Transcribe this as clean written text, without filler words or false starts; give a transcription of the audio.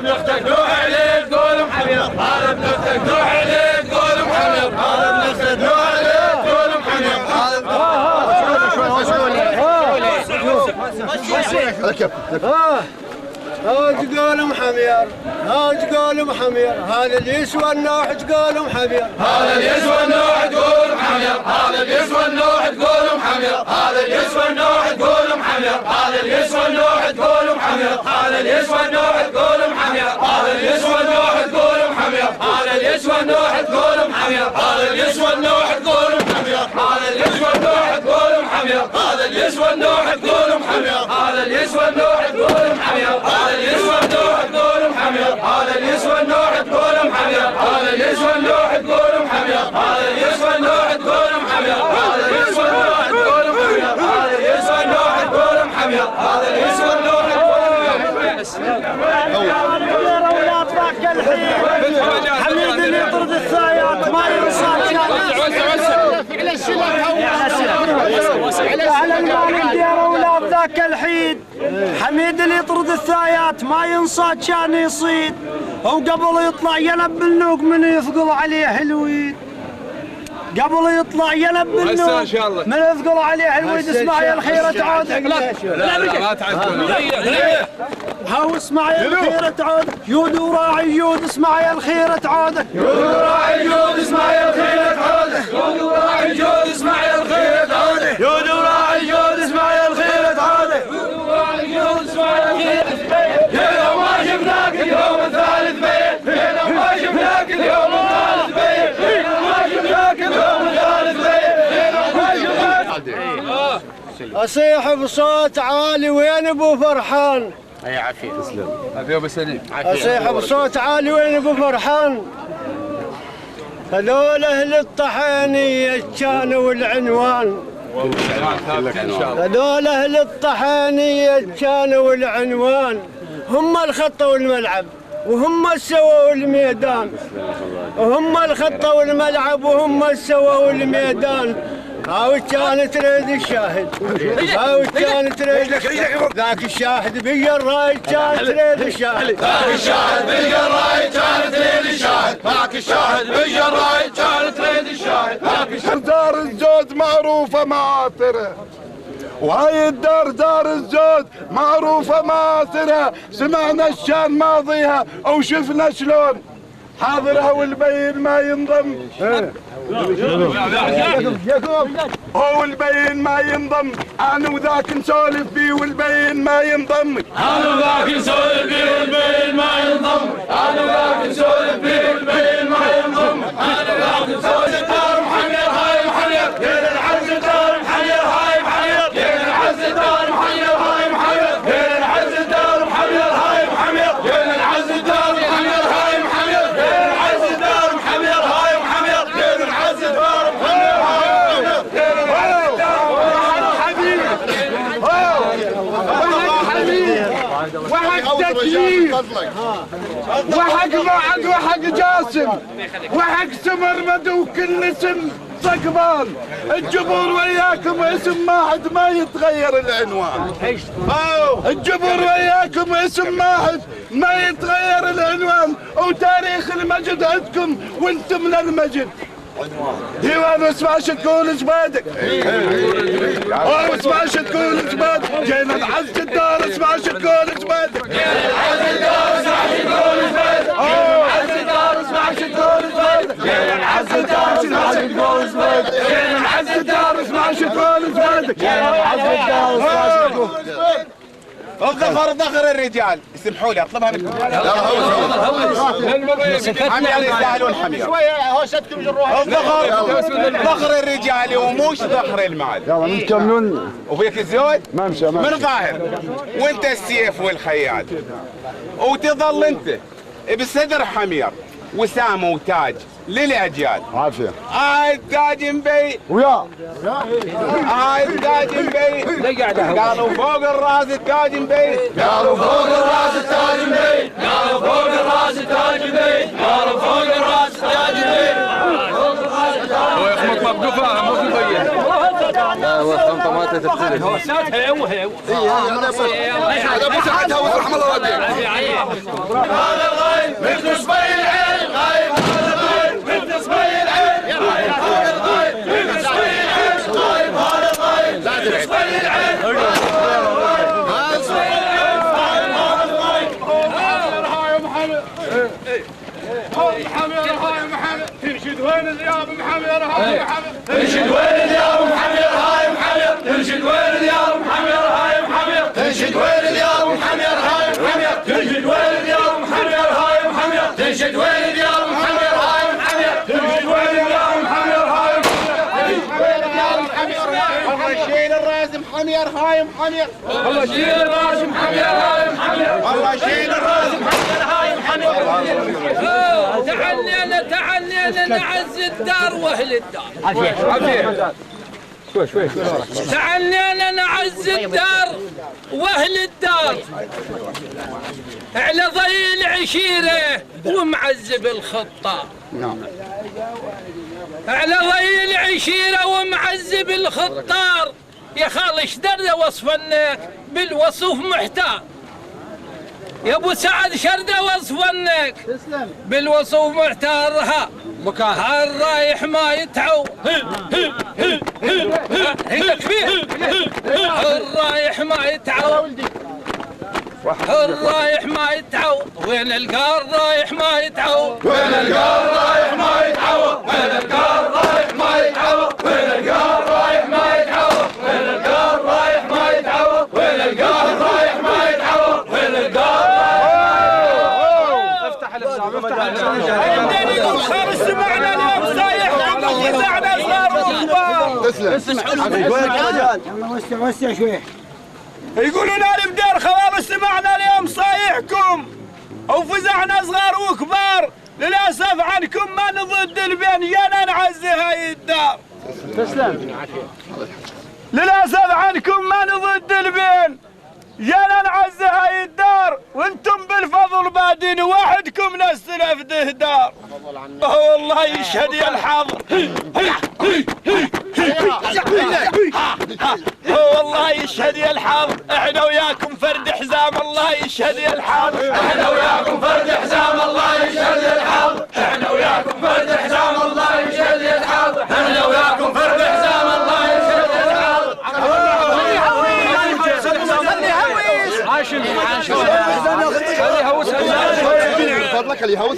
ابن اختك نوح عليك قول محمير، هذا ابن اختك نوح عليك قول محمير، هذا ابن اختك نوح عليك قول محمير. هاج قول محمير، هاج قول محمير، هذا اللي يسوى النوح تقول محمير، هذا اللي يسوى النوح تقول محمير، هذا اللي يسوى النوح تقول محمير، هذا اللي يسوى النوح تقول محمير، هذا اللي يسوى النوح تقول محمير، هذا اللي يسوى النوح تقول محمير، هذا اللي يسوى النوح تقول محمير، هذا اللي يسوى النوح تقول محمير، هذا اللي يسوى النوح تقول محمير، هذا اللي يسوى النوح تقول محمير، هذا اللي يسوى النوح تقول محمير، هذا اللي يسوى النوح تقول محمير، هذا اللي يسوى النوح تقول محمير، هذا اللي يسوى النوح تقول محمير، هذا اللي يسوى النوح تقول محمير، هذا اللي يسوى النوح تقول محمير، هذا اللي يسوى النوح تقول محمير، هذا اللي يسوى النوح تقول محمير، هذا اللي يسوى النوح حميد اللي يطرد الثايات ما ينصاد على المال ديار اولاد ذاك الحيد، حميد اللي يطرد الثايات ما ينصاد شان يصيد، وقبل يطلع يلب النوق من يثقل عليه الويد، قبل يطلع يلب النوق من يثقل عليه الويد. اسمع يا الخيرة تعود، لا تعدون هاو اسمع يا الخيرة تعود، يود وراعي يود، اسمع يا الخيرة تعود، يود وراعي يود، اسمع يا الخيرة تعود، يود وراعي يود، اسمع يا الخيرة تعود، يود وراعي يود، اسمع يا الخيرة تعود، يود وراعي يود، اسمع يا الخيرة تعود. يا لو ما شفناك اليوم الثالث بيت، يا لو ما شفناك اليوم الثالث بيت، يا لو ما شفناك اليوم الثالث بيت، يا لو ما شفناك. اصيح بصوت عالي وين ابو فرحان، اي عافيه تسلم، عافية وبسليم، اصيح بصوت عالي وين ابو فرحان، هذول اهل الطحينية كانوا العنوان، هذول اهل الطحينية كانوا العنوان، هم الخط والملعب وهم سووا الميدان، وهم الخط والملعب وهم سووا الميدان. هاو كان تريد الشاهد، هاو كان تريد ذاك الشاهد بيا الراي كان تريد الشاهد، ذاك الشاهد بيا الراي كان تريد الشاهد، ذاك الشاهد بيا الراي كان تريد الشاهد، ذاك الشاهد. دار الزود معروفة مآثرة، وهاي الدار دار الزود معروفة مآثرة، سمعنا الشان ماضيها او شفنا شلون حاضرها والبين ما ينضم، هو البين ما ينضم، انا وذاك نسولف بيه والبين ما ينضم، انا وذاك نسولف بيه والبين ما ينضم، انا وذاك نسولف بيه والبين ما ينضم، انا وذاك نسولف دار محمير هاي محمير، يا العز دار محمير هاي محمير، يا العز دار محمير هاي محمير، يا العز دار محمير هاي محمير، يا العز دار محمير هاي محمير، يا العز دار محمير هاي محمير، يا العز دار محمير هاي وحق تكليف وحق معد وحق جاسم وحق سمر مدو كل اسم صقبان، الجبور وياكم اسم واحد ما يتغير العنوان، الجبور وياكم اسم واحد ما يتغير العنوان، وتاريخ المجد عندكم وانتم للمجد. ديوان اسمع شو تقول زبادك، اسمع شو تقول زبادك، جينا نعز الدار اسمع شو تقول زبادك، جينا نعز الدار اسمع شو تقول زبادك، جينا نعز الدار اسمع شو تقول زبادك، جينا نعز الدار اسمع شو تقول زبادك، جينا نعز الدار اسمع شو تقول زبادك، جينا نعز الدار اسمع شو تقول زبادك. الظفر ظهر الرجال، اسمحوا لي اطلبها منكم. حمير يستاهلون حمير. شويه هوشتكم جروها. الظهر ظهر الرجال وموش ظهر المال. يلا نكملون. وفيك الزود؟ ما مشى من ظاهر وانت السيف والخيال، وتظل انت بصدر حمير وسامة وتاج للأجيال. عافية. التاج مبي ويا التاج مبي قالوا فوق الراس التاج مبي قالوا فوق الراس التاج مبين قالوا فوق الراس التاج مبين قالوا فوق الراس التاج مبين هو يخمط مبدوفة مو مبين. لا هو الطماطم تبتدي. هو ساتها هو هذا ابو سعد هو رحم الله والديك. هذا الغايب مثل صبي العين غايب هذا الغايب مثل صبي العين غايب هذا الغايب مثل صبي العين غايب هذا الغايب مثل صبي العين تنشد وين اليوم محمر هاي محمر تنشد وين اليوم محمر هاي محمر تنشد وين اليوم محمر هاي محمر تنشد وين اليوم محمر هاي محمر تنشد وين اليوم محمر هاي محمر تنشد وين اليوم محمر هاي محمر تنشد وين اليوم محمر هاي الله يشيل الراس محمر هاي محمر الله يشيل الراس محمر هاي محمر الله يشيل الراس محمر هاي محمر تعلينا نعز الدار واهل الدار. تعلينا نعز الدار واهل الدار على ضي العشيره ومعذب الخطار. على ضي العشيره ومعذب الخطار يا خال ايش درنا وصفناك بالوصف محتار. يا ابو سعد شرده وصفنك بالوصف محتارها الرايح ما يتعو هنا كبير الرايح ما يتعو الرايح ما يتعو وين القار رايح ما يتعو وين القار رايح ما يتعو وين القار رايح ما يتعو وين القار رايح ما يتعو وين القار رايح ما يتعو وين القار رايح ما يتعو وين القار عندنا يقول خير سمعنا اليوم صايحكم وفزعنا صغار وكبار. وسع شوي. يقولون البدار خواب سمعنا اليوم صايحكم وفزعنا صغار وكبار. للاسف عنكم ما نضد البين يانا نعزي هاي الدار. تسلم. للاسف عنكم ما نضد البين يانا نعزي هاي الدار وانتم بالفضل بادين وحدكم نستلف دهدار. والله يشهد يا الحظ والله يشهد يا الحظ احنا وياكم فرد حزام. الله يشهد يا الحظ احنا وياكم فرد حزام. الله يشهد يا الحظ احنا وياكم فرد حزام. الله يشهد يا الحظ احنا وياكم فرد حزام. الله يشهد يا الحظ خليه يهوس. فضلك اللي يهوس.